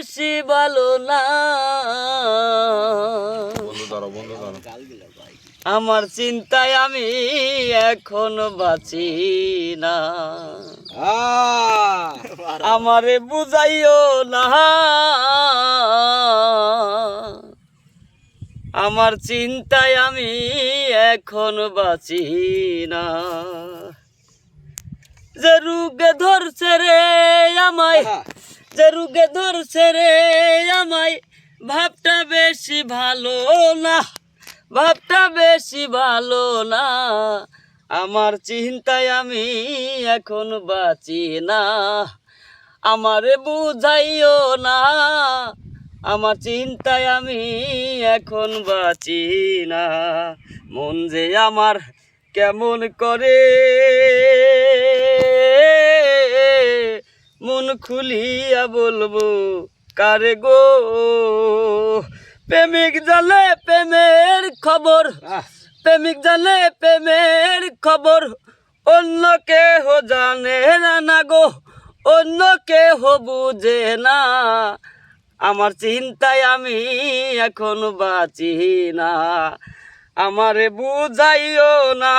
বেশি ভালো না, আমার চিন্তায় আমি এখন বাঁচি না। আমারে বুঝাইও না, আমার চিন্তায় আমি এখন বাঁচি না। যে রোগে ধরছে রে আমায়, যে রোগে ধরছে রে আমায়, ভাবটা বেশি ভালো না, ভাবটা বেশি ভালো না। আমার চিন্তায় আমি এখন বাঁচি না। আমারে বুঝাইও না, আমার চিন্তায় আমি এখন বাঁচি না। মন যে আমার কেমন করে মন খুলিয়া বলবো কারে গো। প্রেমিক জানে প্রেমের খবর, প্রেমিক জানে প্রেমের খবর, অন্য কেহ জানে না গো, অন্য কেহ বুঝে না। আমার চিন্তায় আমি এখন বাঁচি না। আমারে বুঝাইও না,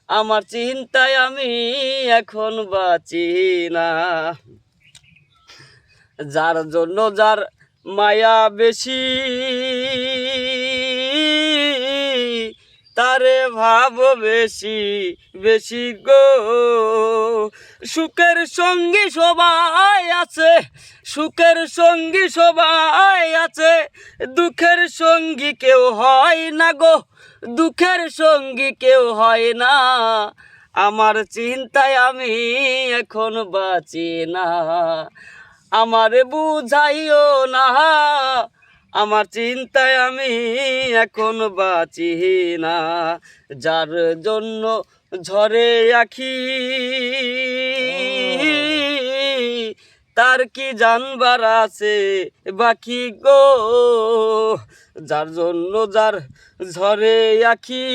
আমার চিন্তায় আমি এখন বাঁচি না। যার জন্য যার মায়া বেশি, তারে ভাব বেশি বেশি গো। সুখের সঙ্গী সবাই আছে, সুখের সঙ্গী সবাই আছে, দুঃখের সঙ্গী কেউ হয় না গো, দুঃখের সঙ্গী কেউ হয় না। আমার চিন্তায় আমি এখন বাঁচি না। আমারে বুঝাইও না, আমার চিন্তায় আমি এখন বাঁচি না। যার জন্য ঝরে আখি, তার কি জানবার আছে বাকি গো। যার জন্য যার ঝরে আখি,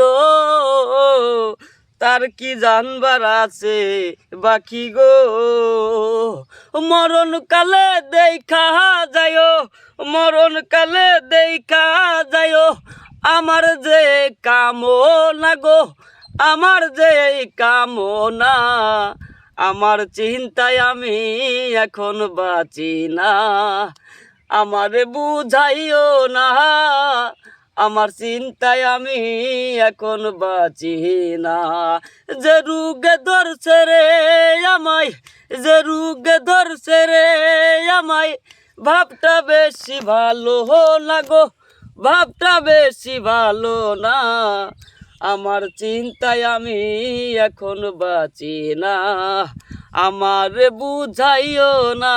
ও তার কি জানবার আছে বাকি গো। মরণ কালে দেখা যায়, মরণ কালে দেখা যায়, আমার যে কামনা গো, আমার যে কামনা। আমার চিন্তায় আমি এখন বাঁচি না। আমারে বুঝাইও না, আমার চিন্তায় আমি এখন বাঁচি না। যে রোগে ধরছে রে আমায়, যে রোগে ধরছে রে আমায়, ভাবটা বেশি ভালো না গো, ভাবটা বেশি ভালো না। আমার চিন্তায় আমি এখন বাঁচি না। আমার বুঝাইও না,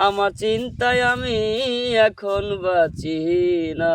আমার চিন্তায় আমি এখন বাঁচি না।